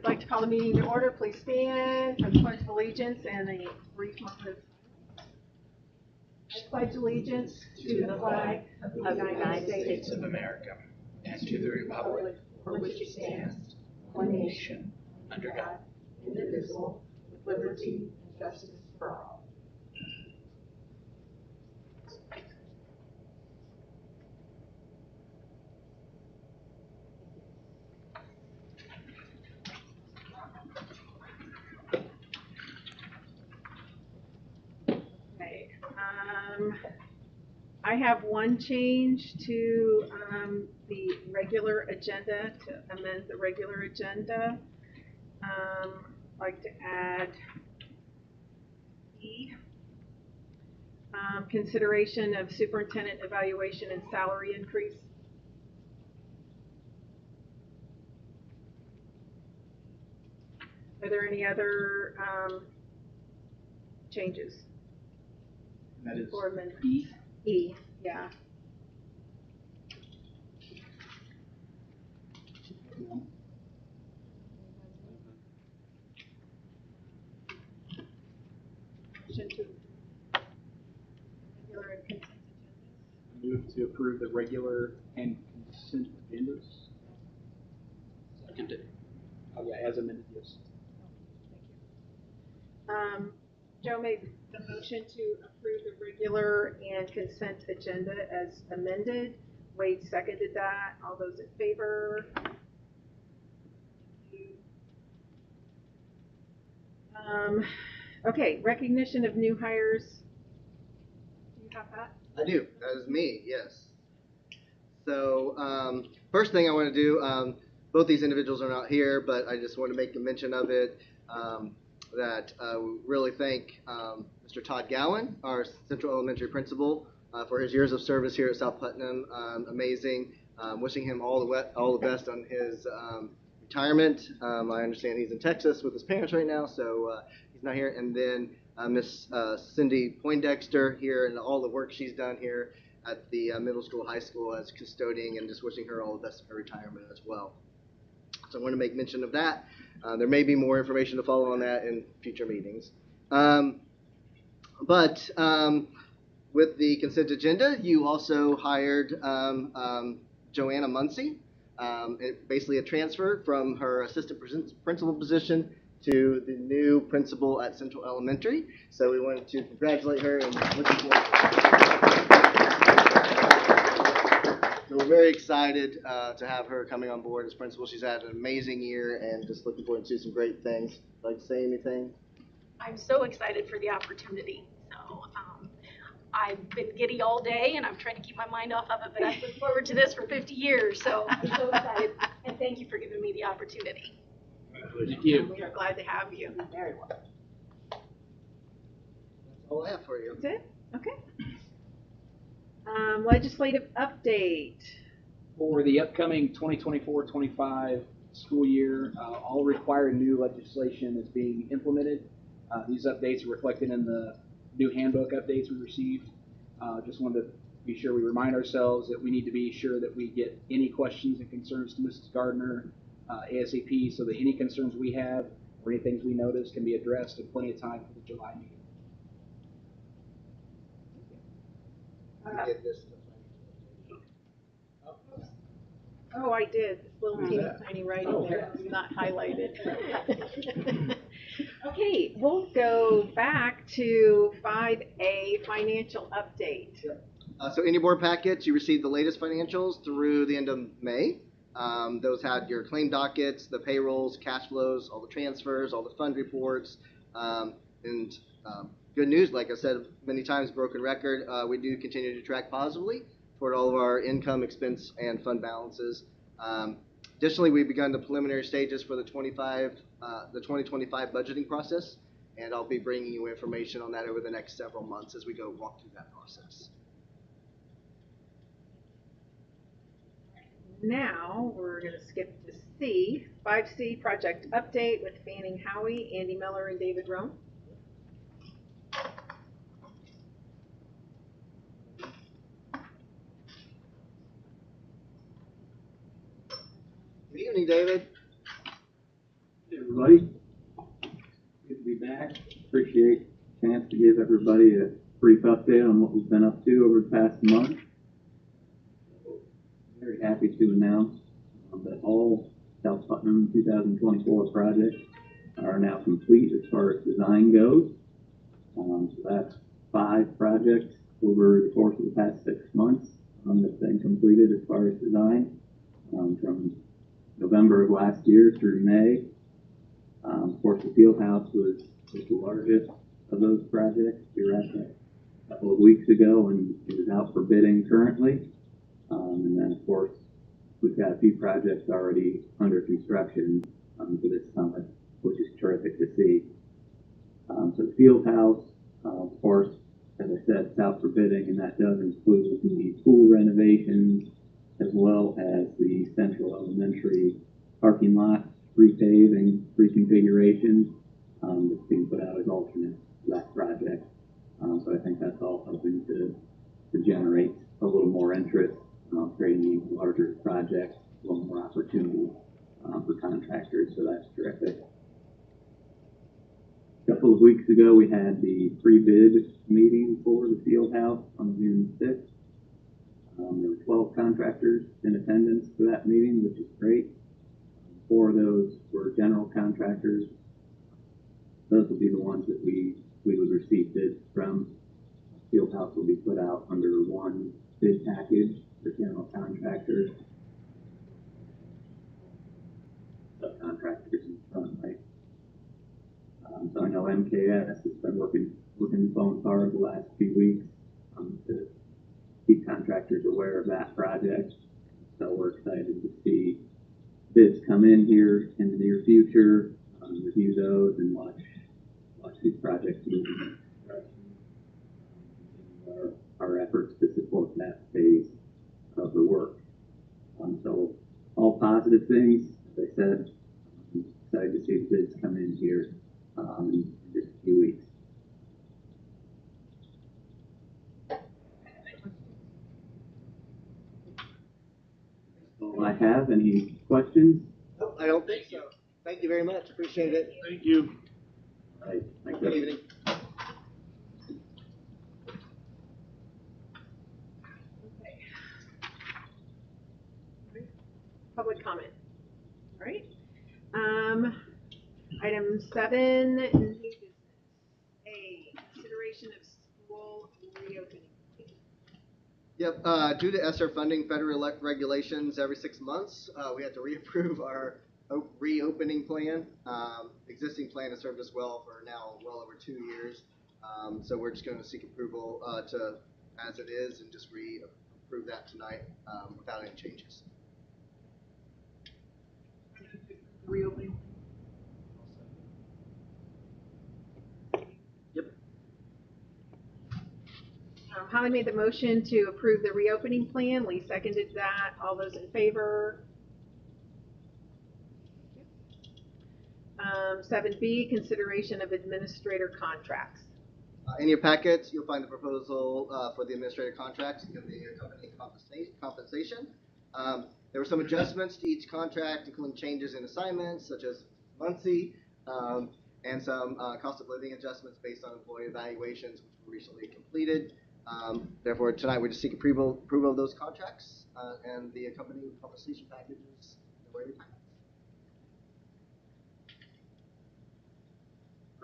I'd like to call the meeting to order. Please stand for the Pledge of Allegiance and a brief moment. I pledge allegiance to the flag of the United States of America and to the republic for which it stands, one nation, under God, indivisible, with liberty and justice for all. I have one change to the regular agenda, to amend the regular agenda. I'd like to add E, consideration of superintendent evaluation and salary increase. Are there any other changes? That is or amendments? E. E, yeah. Regular and consent agendas. Move to approve the regular and consent agendas. Seconded. Oh yeah, as amended, yes. Thank you. Joe made the motion to approve the regular and consent agenda as amended. Wade seconded that. All those in favor? Okay, recognition of new hires. Do you have that? I do. That is me, yes. So first thing I want to do, both these individuals are not here, but I just want to make a mention of it, that we really thank Mr. Todd Gowan, our Central Elementary principal, for his years of service here at South Putnam. Amazing. Wishing him all the best on his retirement. I understand he's in Texas with his parents right now, so he's not here. And then Miss Cindy Poindexter here and all the work she's done here at the middle school, high school as custodian, and just wishing her all the best in her retirement as well. So I want to make mention of that. There may be more information to follow on that in future meetings. But with the consent agenda, you also hired Joanna Muncy, basically a transfer from her assistant principal position to the new principal at Central Elementary. So we wanted to congratulate her and looking forward So we're very excited to have her coming on board as principal. She's had an amazing year and just looking forward to some great things. Would you like to say anything? I'm so excited for the opportunity. So I've been giddy all day, and I'm trying to keep my mind off of it, but I've looked forward to this for 50 years. So I'm so excited, and thank you for giving me the opportunity. Thank you. We are glad to have you. Very well. That's all I have for you. That's it? Okay. Legislative update. For the upcoming 2024-25 school year, all required new legislation is being implemented. These updates are reflected in the new handbook updates we received. Just wanted to be sure we remind ourselves that we need to be sure that we get any questions and concerns to Mrs. Gardner ASAP, so that any concerns we have or any things we notice can be addressed in plenty of time for the July meeting. Oh, I did. This little teeny tiny writing there. It's not highlighted. Okay, we'll go back to 5A, financial update. So in your board packets, you received the latest financials through the end of May. Those had your claim dockets, the payrolls, cash flows, all the transfers, all the fund reports, and good news, like I said many times, broken record, we do continue to track positively toward all of our income, expense, and fund balances. Additionally, we've begun the preliminary stages for the 2025 budgeting process, and I'll be bringing you information on that over the next several months as we go walk through that process. Now we're going to skip to C, 5C, project update with Fanning Howie, Andy Miller, and David Rome. Good evening, David. Good everybody. Good to be back. Appreciate the chance to give everybody a brief update on what we've been up to over the past month. Very happy to announce that all South Putnam 2024 projects are now complete as far as design goes. So that's 5 projects over the course of the past 6 months that's been completed as far as design. From November of last year through May. Of course, the field house was the largest of those projects. We were at that a couple of weeks ago, and it is out for bidding currently. And then, of course, we've got a few projects already under construction for this summer, which is terrific to see. So the field house, of course, as I said, it's out for bidding, and that does include the pool renovations, as well as the Central Elementary parking lot repaving, reconfiguration that's being put out as alternate to that project. So I think that's all helping to generate a little more interest, creating a larger project, a little more opportunity for contractors, so that's terrific. A couple of weeks ago, we had the pre-bid meeting for the field house on June 6th. There were 12 contractors in attendance for that meeting, which is great. 4 of those were general contractors. Those will be the ones that we would receive bids from. Field house will be put out under one bid package for general contractors. Subcontractors in front, right? So I know MKS has been working the phone hard the last few weeks to keep contractors aware of that project. So we're excited to see bids come in here in the near future, review those, and watch these projects move in that direction. Our efforts to support that phase of the work. So all positive things. As I said, I'm excited to see the bids come in here in just a few weeks. I have any questions? No, I don't think so. Thank you very much. Appreciate it. Thank you. All right. Thank Good you. evening. Public comment. All right. Item 7, new business. A, consideration of school reopening. Yep, due to ESSER funding federal regulations every 6 months, we have to reapprove our reopening plan. Existing plan has served us well for now well over 2 years. So we're just going to seek approval to as it is and just reapprove that tonight without any changes. Reopening. Yep. Holly made the motion to approve the reopening plan. Lee seconded that. All those in favor? 7B, consideration of administrator contracts. In your packets, you'll find the proposal for the administrative contracts and the accompanying compensation. There were some adjustments to each contract, including changes in assignments, such as Muncie, and some cost of living adjustments based on employee evaluations, which were recently completed. Therefore, tonight we just seek approval of those contracts and the accompanying compensation packages that were in your packets.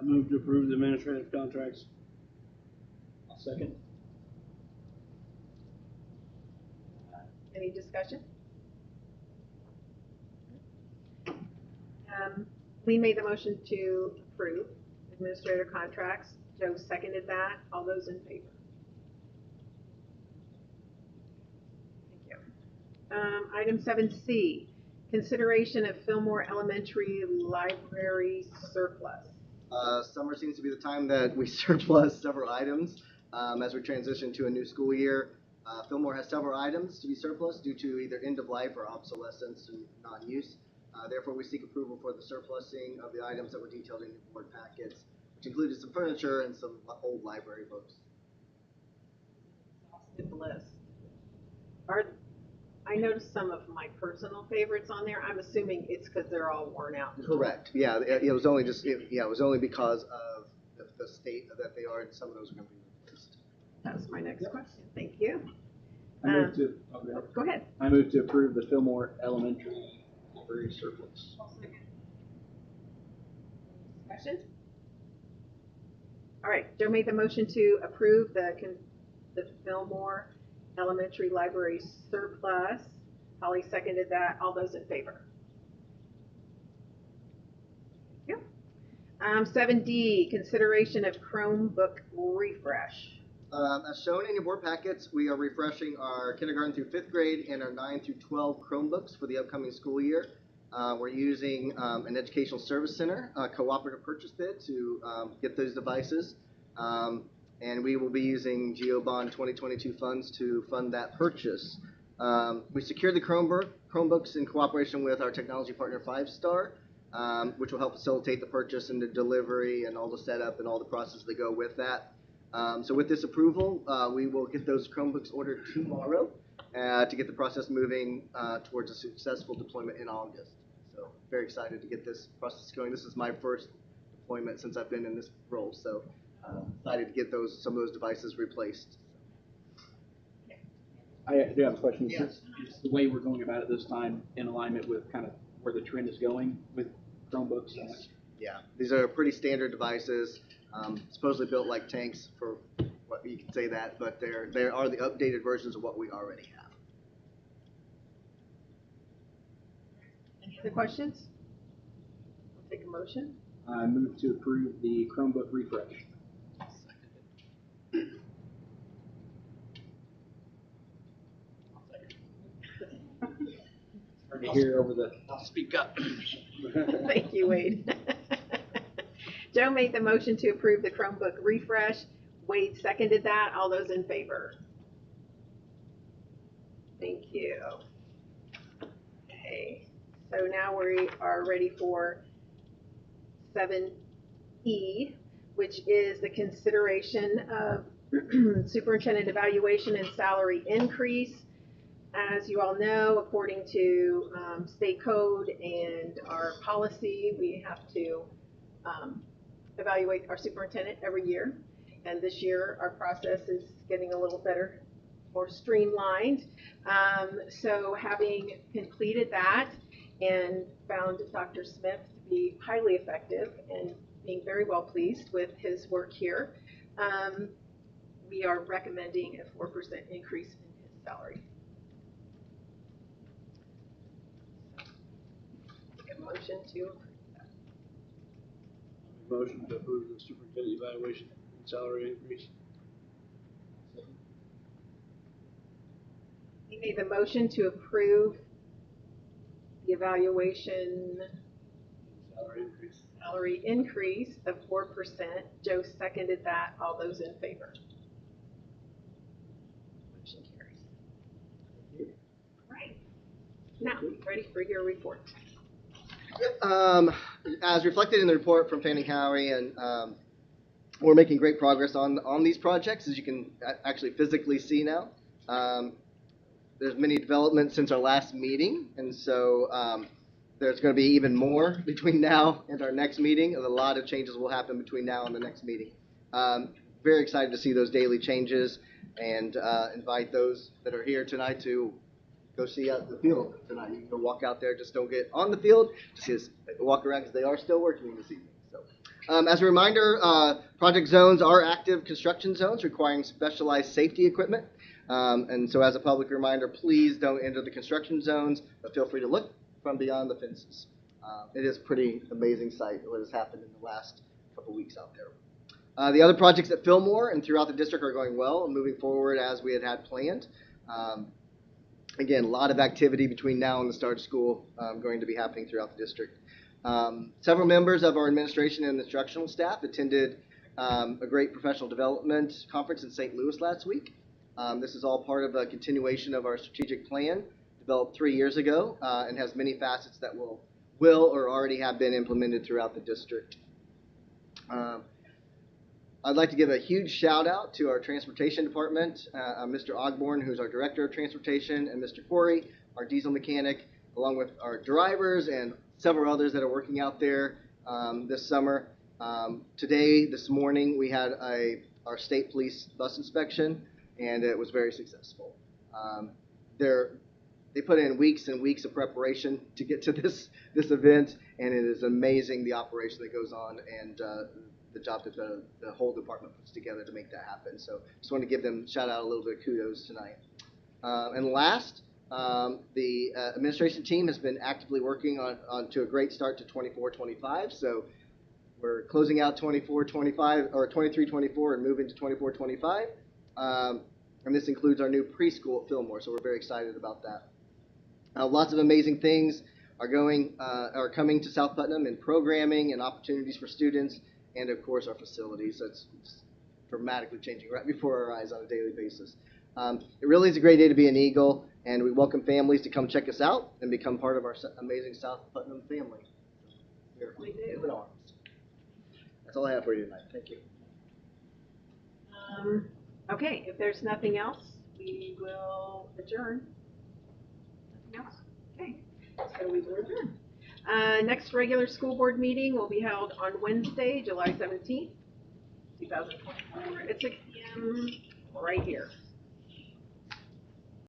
I move to approve the administrative contracts. I'll second. Any discussion? Lee made the motion to approve administrator contracts. Joe seconded that. All those in favor? Thank you. Item 7C, consideration of Fillmore Elementary Library surplus. Summer seems to be the time that we surplus several items as we transition to a new school year. Fillmore has several items to be surplus due to either end of life or obsolescence and non-use. Therefore, we seek approval for the surplusing of the items that were detailed in your board packets, which included some furniture and some old library books. Exhaustive list. I noticed some of my personal favorites on there. I'm assuming it's because they're all worn out. Correct. Yeah, it was only it was only because of the state that they are, and some of those are going to be replaced. That was my next question. Thank you. I move to, Go ahead. I move to approve the Fillmore Elementary library surplus. Discussion? All right, Joe made the motion to approve the Fillmore Elementary Library surplus. Holly seconded that. All those in favor? Thank you. 7D, consideration of Chromebook refresh. As shown in your board packets, we are refreshing our kindergarten through 5th grade and our 9 through 12 Chromebooks for the upcoming school year. We're using an educational service center cooperative purchase bid to get those devices. And we will be using GeoBond 2022 funds to fund that purchase. We secured the Chromebooks in cooperation with our technology partner 5-Star, which will help facilitate the purchase and the delivery and all the setup and all the processes that go with that. So with this approval, we will get those Chromebooks ordered tomorrow to get the process moving towards a successful deployment in August. So very excited to get this process going. This is my first deployment since I've been in this role, so excited to get some of those devices replaced. I do have a question. Yes. Is the way we're going about it this time in alignment with kind of where the trend is going with Chromebooks? Yes. Yeah, these are pretty standard devices, supposedly built like tanks, for what you can say that, but they are the updated versions of what we already have. Any other questions? We'll take a motion. I move to approve the Chromebook refresh. Hard to hear over the. I'll speak up. Thank you, Wade. Joe made the motion to approve the Chromebook refresh. Wade seconded that. All those in favor? Thank you. Okay, so now we are ready for 7E, which is the consideration of superintendent evaluation and salary increase. As you all know, according to state code and our policy, we have to evaluate our superintendent every year. And this year, our process is getting a little better, more streamlined. So having completed that and found Dr. Smith to be highly effective and being very well pleased with his work here, we are recommending a 4% increase in his salary. A motion to approve that. Motion to approve the superintendent evaluation and salary increase. He made the motion to approve the evaluation salary increase of 4%. Joe seconded that. All those in favor? Motion carries. All right. Now, ready for your report. As reflected in the report from Fanning Howery, and we're making great progress on these projects, as you can actually physically see now. There's many developments since our last meeting, and so there's going to be even more between now and our next meeting. A lot of changes will happen between now and the next meeting. Very excited to see those daily changes, and invite those that are here tonight to go see out the field tonight. You can go walk out there. Just don't get on the field. Just walk around, because they are still working this evening. So, as a reminder, project zones are active construction zones requiring specialized safety equipment. And so, as a public reminder, please don't enter the construction zones, but feel free to look from beyond the fences. It is a pretty amazing sight what has happened in the last couple weeks out there. The other projects at Fillmore and throughout the district are going well and moving forward as we had planned. Again, a lot of activity between now and the start of school going to be happening throughout the district. Several members of our administration and instructional staff attended a great professional development conference in St. Louis last week. This is all part of a continuation of our strategic plan developed 3 years ago and has many facets that will or already have been implemented throughout the district. I'd like to give a huge shout out to our transportation department, Mr. Ogborn, who's our director of transportation, and Mr. Corey, our diesel mechanic, along with our drivers and several others that are working out there this summer. This morning, we had our state police bus inspection, and it was very successful. They put in weeks and weeks of preparation to get to this event, and it is amazing the operation that goes on and the job that the whole department puts together to make that happen. So just want to give them shout out a little bit of kudos tonight. And last, the administration team has been actively working on to a great start to 24-25. So we're closing out 24-25 or 23-24 and moving to 24-25. And this includes our new preschool at Fillmore, so we're very excited about that. Lots of amazing things are coming to South Putnam in programming and opportunities for students, and of course our facilities. So it's dramatically changing right before our eyes on a daily basis. It really is a great day to be an Eagle, and we welcome families to come check us out and become part of our amazing South Putnam family. We do. Open arms. That's all I have for you tonight. Thank you. Okay, if there's nothing else, we will adjourn. Nothing else? Okay, so we will adjourn. Next regular school board meeting will be held on Wednesday, July 17th, 2024 at 6 p.m. right here.